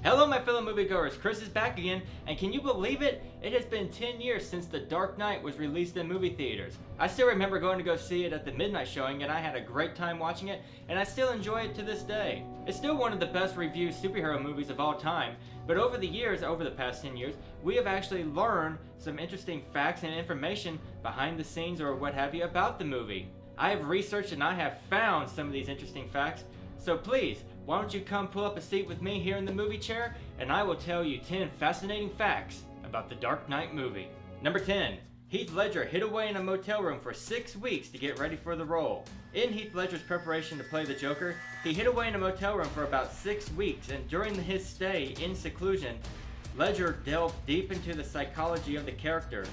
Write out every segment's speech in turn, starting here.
Hello my fellow moviegoers, Chris is back again, and can you believe it? It has been 10 years since The Dark Knight was released in movie theaters. I still remember going to go see it at the midnight showing, and I had a great time watching it, and I still enjoy it to this day. It's still one of the best reviewed superhero movies of all time, but over the past 10 years, we have actually learned some interesting facts and information behind the scenes or what have you about the movie. I have researched and I have found some of these interesting facts, so please, why don't you come pull up a seat with me here in the movie chair, and I will tell you 10 fascinating facts about the Dark Knight movie. Number 10. Heath Ledger hid away in a motel room for 6 weeks to get ready for the role. In Heath Ledger's preparation to play the Joker, he hid away in a motel room for about 6 weeks, and during his stay in seclusion, Ledger delved deep into the psychology of the character.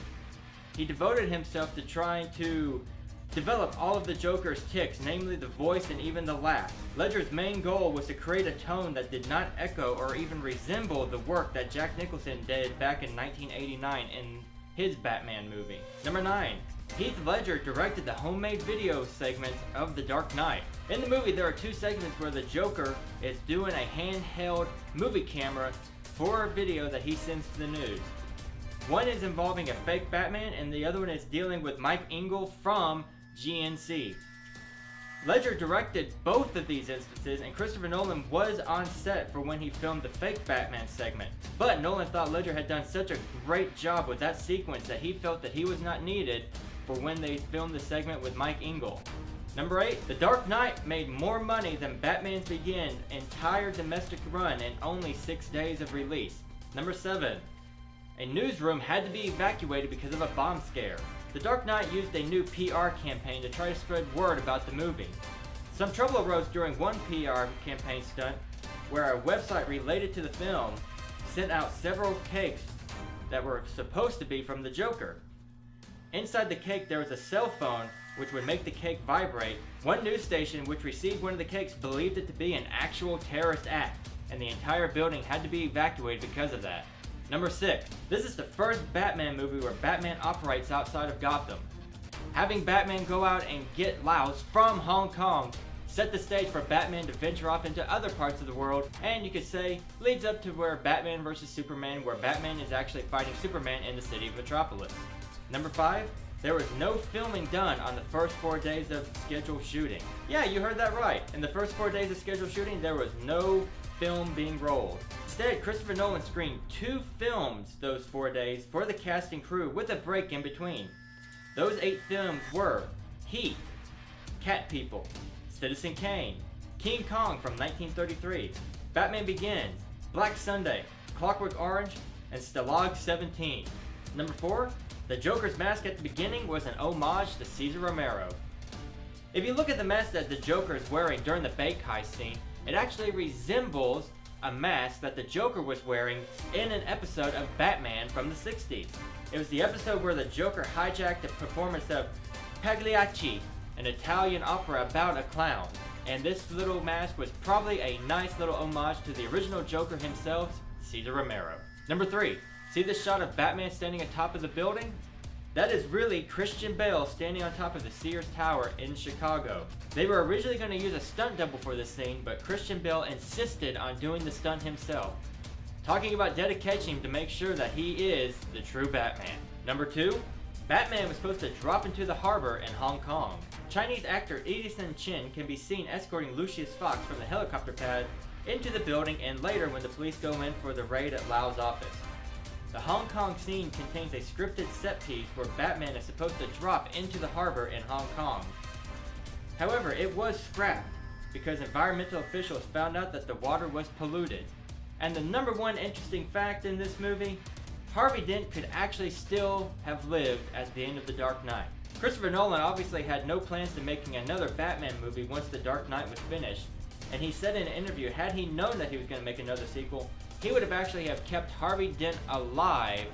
He devoted himself to trying to develop all of the Joker's tics, namely the voice and even the laugh. Ledger's main goal was to create a tone that did not echo or even resemble the work that Jack Nicholson did back in 1989 in his Batman movie. Number 9. Heath Ledger directed the homemade video segments of The Dark Knight. In the movie, there are 2 segments where the Joker is doing a handheld movie camera for a video that he sends to the news. One is involving a fake Batman, and the other one is dealing with Mike Engel from GNC. Ledger directed both of these instances, and Christopher Nolan was on set for when he filmed the fake Batman segment. But Nolan thought Ledger had done such a great job with that sequence that he felt that he was not needed for when they filmed the segment with Mike Engel. Number 8. The Dark Knight made more money than Batman's entire domestic run in only 6 days of release. Number 7. A newsroom had to be evacuated because of a bomb scare. The Dark Knight used a new PR campaign to try to spread word about the movie. Some trouble arose during one PR campaign stunt where a website related to the film sent out several cakes that were supposed to be from the Joker. Inside the cake there was a cell phone which would make the cake vibrate. One news station which received one of the cakes believed it to be an actual terrorist act, and the entire building had to be evacuated because of that. Number 6. This is the first Batman movie where Batman operates outside of Gotham. Having Batman go out and get Laos from Hong Kong set the stage for Batman to venture off into other parts of the world, and you could say leads up to where Batman vs Superman, where Batman is actually fighting Superman in the city of Metropolis. Number 5. There was no filming done on the first 4 days of scheduled shooting. Yeah, you heard that right. In the first 4 days of scheduled shooting, there was no film being rolled. Instead, Christopher Nolan screened 2 films those 4 days for the cast and crew with a break in between. Those 8 films were Heat, Cat People, Citizen Kane, King Kong from 1933, Batman Begins, Black Sunday, Clockwork Orange, and Stalag 17. Number 4. The Joker's mask at the beginning was an homage to Cesar Romero. If you look at the mask that the Joker is wearing during the bank heist scene, it actually resembles a mask that the Joker was wearing in an episode of Batman from the 60s. It was the episode where the Joker hijacked a performance of Pagliacci, an Italian opera about a clown. And this little mask was probably a nice little homage to the original Joker himself, Cesar Romero. Number 3. See this shot of Batman standing on top of the building? That is really Christian Bale standing on top of the Sears Tower in Chicago. They were originally going to use a stunt double for this scene, but Christian Bale insisted on doing the stunt himself, talking about dedication to make sure that he is the true Batman. Number 2. Batman was supposed to drop into the harbor in Hong Kong. Chinese actor Edison Chen can be seen escorting Lucius Fox from the helicopter pad into the building, and later when the police go in for the raid at Lau's office. The Hong Kong scene contains a scripted set piece where Batman is supposed to drop into the harbor in Hong Kong. However, it was scrapped because environmental officials found out that the water was polluted. And the number 1 interesting fact in this movie, Harvey Dent could actually still have lived at the end of The Dark Knight. Christopher Nolan obviously had no plans to making another Batman movie once The Dark Knight was finished, and he said in an interview had he known that he was going to make another sequel, he would have actually kept Harvey Dent alive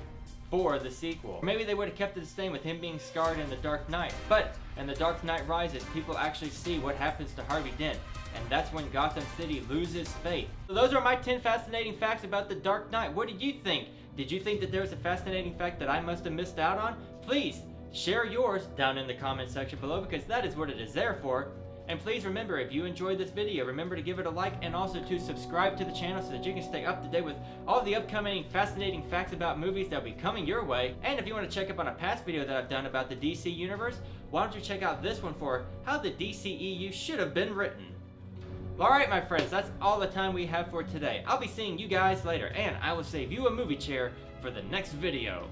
for the sequel. Or maybe they would have kept it the same with him being scarred in The Dark Knight. But in The Dark Knight Rises, people actually see what happens to Harvey Dent, and that's when Gotham City loses faith. So those are my 10 fascinating facts about The Dark Knight. What did you think? Did you think that there was a fascinating fact that I must have missed out on? Please share yours down in the comment section below, because that is what it is there for. And please remember, if you enjoyed this video, remember to give it a like and also to subscribe to the channel so that you can stay up to date with all the upcoming fascinating facts about movies that will be coming your way. And if you want to check up on a past video that I've done about the DC Universe, why don't you check out this one for how the DCEU should have been written. Alright my friends, that's all the time we have for today. I'll be seeing you guys later, and I will save you a movie chair for the next video.